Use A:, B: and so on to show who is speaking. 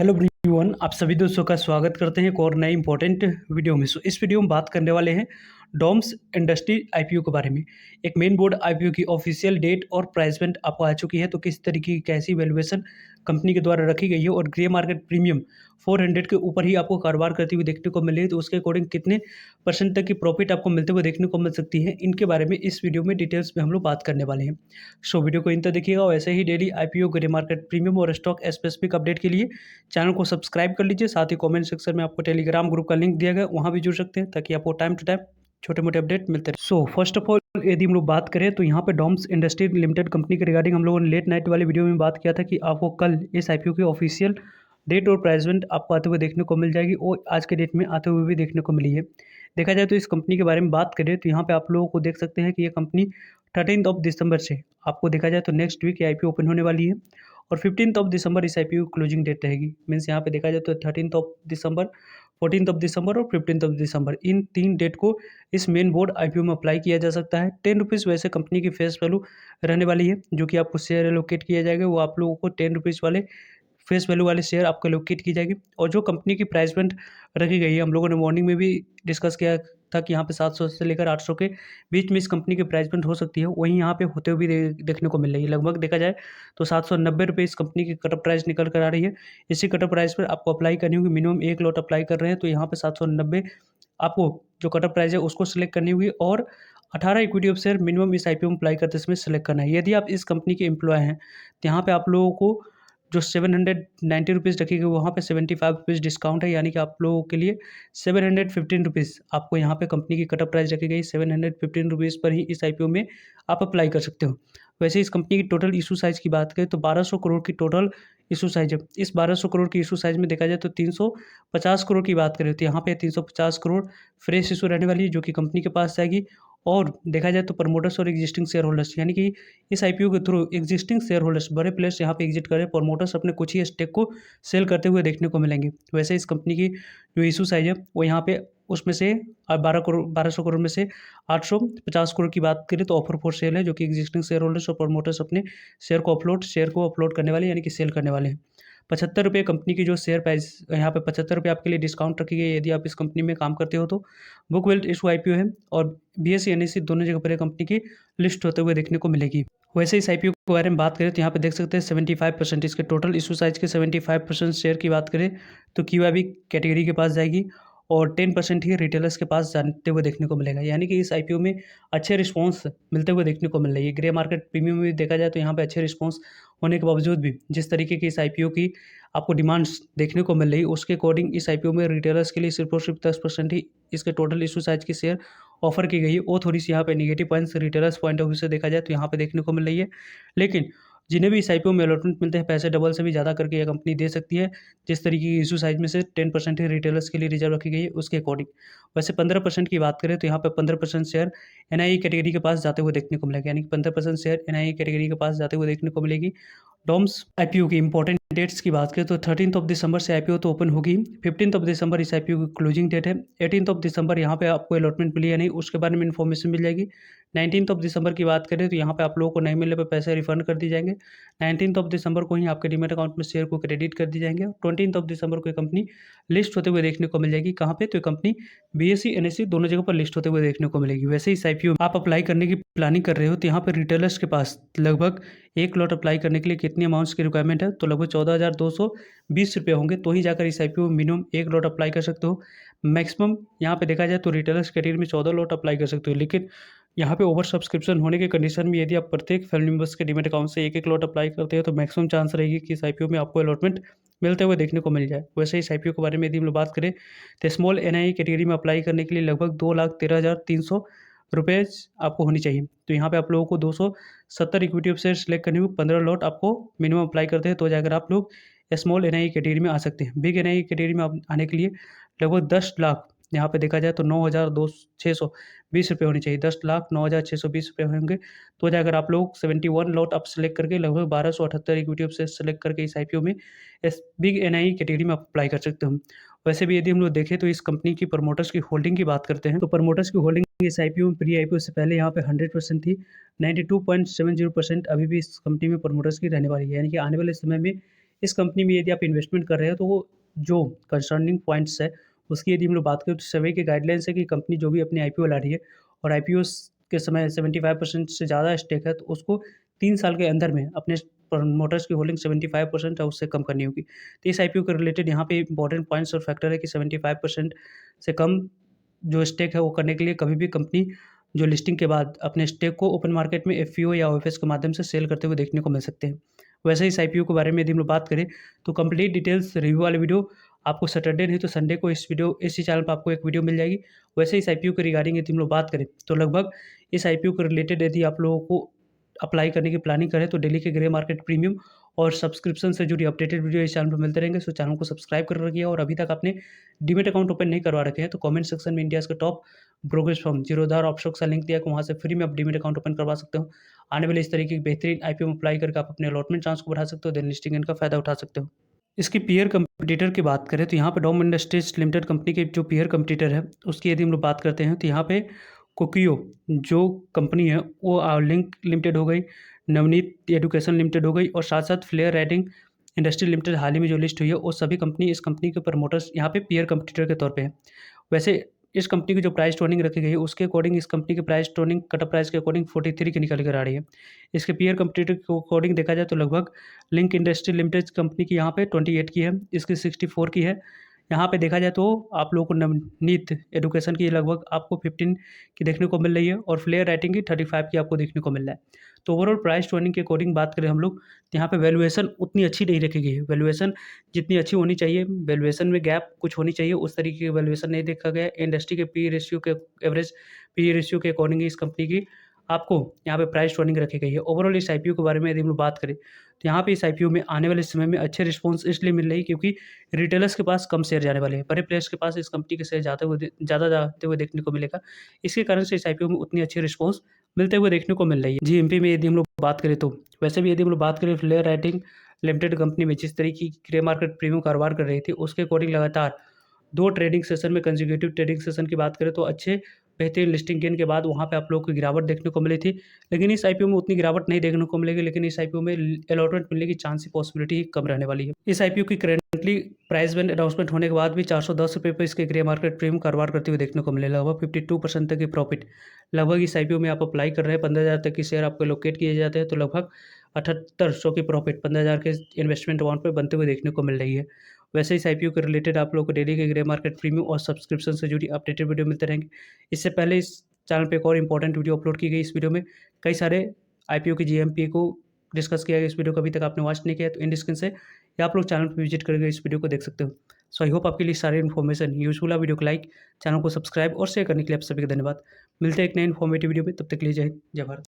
A: Hello everyone, आप सभी दोस्तों का स्वागत करते हैं एक और नए इंपॉर्टेंट वीडियो में। इस वीडियो में बात करने वाले हैं डॉम्स इंडस्ट्री आईपीओ के बारे में। एक मेन बोर्ड आईपीओ की ऑफिशियल डेट और प्राइसमेंट आपको आ चुकी है, तो किस तरीके की कैसी वैल्यूएशन कंपनी के द्वारा रखी गई है और ग्रे मार्केट प्रीमियम 400 के ऊपर ही आपको कारोबार करती हुई देखने को मिली है, तो उसके अकॉर्डिंग कितने परसेंट तक की प्रॉफिट आपको मिलते हुए देखने को मिल सकती है, इनके बारे में इस वीडियो में डिटेल्स में हम लोग बात करने वाले हैं। वीडियो को इन तक देखिएगा और ऐसे ही daily IPO grey market premium और स्टॉक स्पेसिफिक अपडेट के लिए चैनल को सब्सक्राइब कर लीजिए। साथ ही कमेंट सेक्शन में आपको टेलीग्राम ग्रुप का लिंक दिया गया, वहाँ भी जुड़ सकते हैं ताकि आपको टाइम टू टाइम छोटे मोटे अपडेट मिलते रहे। फर्स्ट ऑफ ऑल यदि हम लोग बात करें तो यहाँ पे डॉम्स इंडस्ट्री लिमिटेड कंपनी के रिगार्डिंग हम लोगों ने लेट नाइट वाली वीडियो में बात किया था कि आपको कल इस आईपीओ की ऑफिशियल डेट और प्राइसमेंट आपको आते हुए देखने को मिल जाएगी और आज के डेट में आते हुए भी देखने को मिली है। देखा जाए तो इस कंपनी के बारे में बात करें तो यहाँ पे आप लोगों को देख सकते हैं कि ये कंपनी 13 दिसंबर से आपको देखा जाए तो नेक्स्ट वीक आईपीओ ओपन होने वाली है और 15 दिसंबर इस आईपीओ की क्लोजिंग डेट रहेगी। मीन्स यहाँ पे देखा जाए तो 13 दिसंबर, 14 दिसंबर और 15 दिसंबर, इन 3 डेट को इस मेन बोर्ड आईपीओ में अप्लाई किया जा सकता है। 10 रुपीज़ वैसे कंपनी की फेस वैल्यू रहने वाली है, जो कि आपको शेयर एलोकेट किया जाएगा, वो आप लोगों को 10 रुपीज़ वाले फेस वैल्यू वाले शेयर आपको एलोकेट की जाएगी। और जो कंपनी की प्राइसमेंट रखी गई है, हम लोगों ने मॉर्निंग में भी डिस्कस किया था कि यहाँ पे 700 से लेकर 800 के बीच में इस कंपनी की प्राइसमेंट हो सकती है, वहीं यहाँ पे होते हुए भी देखने को मिल रही है। लगभग देखा जाए तो 790 रुपये इस कंपनी की कटअप प्राइस निकल कर आ रही है। इसी कटअप प्राइस पर आपको अप्लाई करनी होगी। मिनिमम 1 लॉट अप्लाई कर रहे हैं तो यहाँ पे 790 आपको जो कटअप प्राइस है उसको सिलेक्ट करनी होगी और 18 इक्विटी ऑफ शेयर मिनिमम इस आईपीओ में अप्लाई करते समय सेलेक्ट करना है। यदि आप इस कंपनी के एम्प्लॉय हैं तो यहाँ पे आप लोगों को जो 790 रुपीज़ रखी गई वहाँ पे 75 रुपीज़ डिस्काउंट है, यानी कि आप लोगों के लिए 715 रुपीज़ आपको यहाँ पे कंपनी की कटअप प्राइस रखी गई। 715 रुपीज़ पर ही इस आईपीओ में आप अप्लाई कर सकते हो। वैसे इस कंपनी की टोटल इशू साइज़ की बात करें तो 1200 करोड़ की टोटल इशू साइज़ है। इस 1200 करोड़ की इशू साइज़ में देखा जाए तो 350 करोड़ की बात करें तो यहाँ पे 350 करोड़ फ्रेश इशू रहने वाली है, जो कि कंपनी के पास जाएगी। और देखा जाए तो प्रमोटर्स और एग्जिस्टिंग शेयर होल्डर्स, यानी कि इस आईपीओ के थ्रू एग्जिस्टिंग शेयर होल्डर्स बड़े प्लेयर्स यहाँ पे एग्जिट करें, प्रमोटर्स अपने कुछ ही स्टेक को सेल करते हुए देखने को मिलेंगे। वैसे इस कंपनी की जो इशू साइज है वो यहाँ पे उसमें से 1200 करोड़ में से 850 करोड़ की बात करें तो ऑफर फॉर सेल है, जो कि एग्जिस्टिंग शेयर होल्डर्स और प्रमोटर्स अपने शेयर को अपलोड करने वाले, यानी कि सेल करने वाले हैं। 75 रुपये कंपनी की जो शेयर प्राइस यहाँ पे 75 रुपये आपके लिए डिस्काउंट रखी गई है यदि आप इस कंपनी में काम करते हो तो। बुक वेल्थ इशू आईपीओ है और बीएसई एनएसई दोनों जगह पर कंपनी की लिस्ट होते हुए देखने को मिलेगी। वैसे इस आईपीओ के बारे में बात करें तो यहाँ पे देख सकते हैं 75% इसके टोटल इशू साइज के 75% शेयर की बात करें तो क्यूआईबी कैटेगरी के पास जाएगी और 10% ही रिटेलर्स के पास जाते हुए देखने को मिलेगा। यानी कि इस आईपीओ में अच्छे रिस्पांस मिलते हुए देखने को मिल रही है। ग्रे मार्केट प्रीमियम में देखा जाए तो यहाँ पे अच्छे रिस्पांस होने के बावजूद भी जिस तरीके की इस आईपीओ की आपको डिमांड्स देखने को मिल रही है, उसके अकॉर्डिंग इस आईपीओ में रिटेलर्स के लिए सिर्फ और सिर्फ 10% ही इसके टोटल इशू साइज की शेयर ऑफर की गई है। वो थोड़ी सी यहाँ पे negative points retailers point of view से देखा जाए तो यहाँ पे देखने को मिल रही है। लेकिन जिन्हें भी इस आईपीओ में अलॉटमेंट मिलते हैं, पैसे डबल से भी ज़्यादा करके यह कंपनी दे सकती है, जिस तरीके की इशू साइज में से 10% ही रिटेलर्स के लिए रिजर्व रखी गई है उसके अकॉर्डिंग। वैसे 15% की बात करें तो यहाँ पे 15% शेयर एनआईई कैटेगरी के पास जाते हुए देखने को मिलेगा, यानी कि 15% शेयर एनआईई कैटेगरी के पास जाते हुए देखने को मिलेगी। डॉम्स आईपीओ की इंपॉर्टेंट डेट्स की बात करें तो 13 दिसंबर से आईपीओ तो ओपन होगी। 15 दिसंबर इस आईपीओ की क्लोजिंग डेट है। 18 दिसंबर यहाँ पे आपको अलॉटमेंट मिली या नहीं उसके बारे में इन्फॉर्मेशन मिल जाएगी। 19 दिसंबर की बात करें तो यहाँ पे आप लोगों को नहीं मिलने पर पैसे रिफंड कर दिए जाएंगे। 19 दिसंबर को ही आपके डीमेट अकाउंट में शेयर को क्रेडिट कर दिए जाएंगे। 20 दिसंबर को कंपनी लिस्ट होते हुए देखने को मिल जाएगी। कहाँ पे? तो कंपनी बीएसई एनएसई दोनों जगह पर लिस्ट होते हुए देखने को मिलेगी। वैसे इस आईपीओ आप अप्लाई करने की प्लानिंग कर रहे हो तो यहाँ पर रिटेलर्स के पास लगभग एक लॉट अप्लाई करने के लिए कितनी अमाउंट्स की रिक्वायरमेंट है, तो लगभग 14,220 रुपये होंगे, तो ही जाकर इस आईपीओ में मिनिमम एक लॉट अप्लाई कर सकते हो। मैक्सिमम यहाँ पे देखा जाए तो रिटेलर्स कैटेगरी में 14 लॉट अप्लाई कर सकते हो, लेकिन यहाँ पे ओवर सब्सक्रिप्शन होने के कंडीशन में यदि आप प्रत्येक फैमिली मेंबर्स के डीमेट अकाउंट से एक एक लॉट अप्लाई करते हो तो मैक्सिमम चांस रहेगी कि इस आईपीओ में आपको अलॉटमेंट मिलते हुए देखने को मिल जाए। वैसे इस आईपीओ के बारे में यदि हम लोग बात करें तो स्मॉल एनआई कैटेगरी में अप्लाई करने के लिए लगभग 2,13,300 रुपये आपको होनी चाहिए। तो यहाँ पे आप लोगों को 270 इक्विटी ऑफ शेयर सेलेक्ट करने में 15 लॉट आपको मिनिमम अप्लाई करते हैं तो जाकर आप लोग स्मॉल एनआई कैटेगरी में आ सकते हैं। बिग एनआई कैटेगरी में आप आने के लिए लगभग 10 लाख यहाँ पे देखा जाए तो 9,620 रुपये होनी चाहिए। 10,09,620 रुपये होंगे तो जाकर आप लोग 71 लॉट आप सेलेक्ट करके लगभग 1278 इक्विटी ऑफ शेयर सेलेक्ट करके इस आईपीओ में इस बिग एनआई कैटेगरी में आप अप्लाई कर सकते हो। वैसे भी यदि हम लोग देखें तो इस कंपनी की प्रमोटर्स की होल्डिंग की बात करते हैं तो प्रमोटर्स की होल्डिंग इस आईपीओ में प्री आईपीओ से पहले यहाँ पे 100% थी। 92.70% अभी भी इस कंपनी में प्रमोटर्स की रहने वाली है, यानी कि आने वाले समय में इस कंपनी में यदि आप इन्वेस्टमेंट कर रहे हो तो वो जो कंसर्निंग पॉइंट्स है उसकी यदि हम लोग बात करें तो सेबी के गाइडलाइंस है कि कंपनी जो भी अपनी आईपीओ ला रही है और आईपीओ के समय 75% से ज़्यादा स्टेक है तो उसको 3 साल के अंदर में अपने प्रमोटर्स की होल्डिंग 75% है उससे कम करनी होगी। तो इस आईपीओ के रिलेटेड यहाँ पे इंपॉर्टेंट पॉइंट्स और फैक्टर है कि 75% से कम जो स्टेक है वो करने के लिए कभी भी कंपनी जो लिस्टिंग के बाद अपने स्टेक को ओपन मार्केट में एफपीओ या ओएफएस के माध्यम से सेल करते हुए देखने को मिल सकते हैं। वैसे इस आईपीओ के बारे में यदि हम लोग बात करें तो कंप्लीट डिटेल्स रिव्यू वाली वीडियो आपको सैटरडे नहीं तो संडे को इसी चैनल पर आपको एक वीडियो मिल जाएगी। वैसे इस आईपीओ के रिगार्डिंग यदि हम लोग बात करें तो लगभग इस आईपीओ के रिलेटेड यदि आप लोगों को अप्लाई करने की प्लानिंग करें तो डेली के ग्रे मार्केट प्रीमियम और सब्सक्रिप्शन से जुड़ी अपडेटेड वीडियो इस चैनल पर मिलते रहेंगे। सो चैनल को सब्सक्राइब कर रखिए और अभी तक आपने डीमेट अकाउंट ओपन नहीं करवा रखे हैं तो कमेंट सेक्शन में इंडिया के टॉप ब्रोकरेज फर्म जीरोधा ऑप्शॉक्स का लिंक दिया है, वहाँ से फ्री में आप डीमेट अकाउंट ओपन करवा सकते हो। आने वाले इस तरीके की बेहतरीन आईपीओ में अप्लाई करके आप अपने अलॉटमेंट चांस को बढ़ा सकते हो, देन लिस्टिंग इनका फायदा उठा सकते हो। इसकी पीयर कंपटीटर की बात करें तो यहाँ पे डॉम इंडस्ट्रीज लिमिटेड कंपनी के जो पीयर कंपटीटर है उसकी यदि हम लोग बात करते हैं तो यहाँ पे कोकियो जो कंपनी है वो लिंक लिमिटेड हो गई, नवनीत एजुकेशन लिमिटेड हो गई और साथ साथ फ्लेयर राइटिंग इंडस्ट्री लिमिटेड हाल ही में जो लिस्ट हुई है वो सभी कंपनी इस कंपनी के प्रमोटर्स यहाँ पे पीयर कंपटीटर के तौर पे है। वैसे इस कंपनी की जो प्राइस टर्निंग रखी गई है उसके अकॉर्डिंग इस कंपनी की price turning cut off price के अकॉर्डिंग 43 की निकल कर आ रही है। इसके पीयर कंपटीटर के अकॉर्डिंग देखा जाए तो लगभग लिंक इंडस्ट्री लिमिटेड कंपनी की यहाँ पे 28 की है, इसकी 64 की है। यहाँ पे देखा जाए तो आप लोगों को नवनीत एजुकेशन की लगभग आपको 15 की देखने को मिल रही है और फ्लेयर राइटिंग की 35 की आपको देखने को मिल रहा है। तो ओवरऑल प्राइस टर्निंग के अकॉर्डिंग बात करें हम लोग तो यहाँ पे वैल्यूएशन उतनी अच्छी नहीं रखी गई है। वैल्यूएशन जितनी अच्छी होनी चाहिए, वैल्यूएशन में गैप कुछ होनी चाहिए, उस तरीके की वैल्यूएशन नहीं देखा गया। इंडस्ट्री के पी रेशियो के एवरेज पी रेशियो के अकॉर्डिंग इस कंपनी की आपको यहाँ पे प्राइस टर्निंग रखी गई है। ओवरऑल इस आईपीओ के बारे में यदि हम लोग बात करें तो यहाँ पे इस आईपीओ में आने वाले समय में अच्छे रिस्पॉन्स इसलिए मिल रही है क्योंकि रिटेलर्स के पास कम शेयर जाने वाले हैं, बड़े प्लेयर्स के पास इस कंपनी के शेयर ज़्यादा जाते हुए देखने को मिलेगा। इसके कारण से इस आईपीओ में उतनी अच्छी रिस्पॉन्स मिलते हुए देखने को मिल रही है। जीएमपी में यदि हम लोग बात करें तो वैसे भी यदि हम लोग बात करें फ्लेयर राइटिंग लिमिटेड कंपनी में जिस तरीके की ग्रे मार्केट प्रीमियम कारोबार कर रही थी उसके अकॉर्डिंग लगातार 2 ट्रेडिंग सेशन में कंसेक्यूटिव ट्रेडिंग सेशन की बात करें तो अच्छे बेहतरीन लिस्टिंग गेन के बाद वहाँ पे आप लोगों को गिरावट देखने को मिली थी। लेकिन इस आईपीओ में उतनी गिरावट नहीं देखने को मिलेगी, लेकिन इस आईपीओ में अलॉटमेंट मिलने की चांस की पॉसिबिलिटी कम रहने वाली है। इस आईपीओ की करेंटली प्राइस बैंड अनाउंसमेंट होने के बाद भी 410 रुपये पर इसके ग्रे मार्केट प्रीमियम कारोबार करते हुए देखने को मिले, लगभग 52% तक की प्रॉफिट। लगभग इस आईपीओ में आप अप्लाई कर रहे हैं 15,000 तक की शेयर आपको एलोकेट किए जाते हैं तो लगभग 7800 की प्रॉफिट 15,000 के इन्वेस्टमेंट अमाउंट पर बनते हुए देखने को मिल रही है। वैसे इस आईपीओ के रिलेटेड आप लोगों को डेली के ग्रे मार्केट प्रीमियम और सब्सक्रिप्शन से जुड़ी अपडेटेड वीडियो मिलते रहेंगे। इससे पहले इस चैनल पे एक और इंपॉर्टेंट वीडियो अपलोड की गई। इस वीडियो में कई सारे आईपीओ की जीएमपी को डिस्कस किया गया। इस वीडियो को अभी तक आपने वॉच नहीं किया तो इन डिस्क्रिप्शन से या आप लोग चैनल पर विजिट करके इस वीडियो को देख सकते हो। सो आई होप आपके लिए सारी इन्फॉर्मेशन यूजफुल है। वीडियो को लाइक, चैनल को सब्सक्राइब और शेयर करने के लिए आप सभी का धन्यवाद। मिलते हैं एक नए इन्फॉर्मेटिव वीडियो में, तब तक के लिए जय हिंद, जय भारत।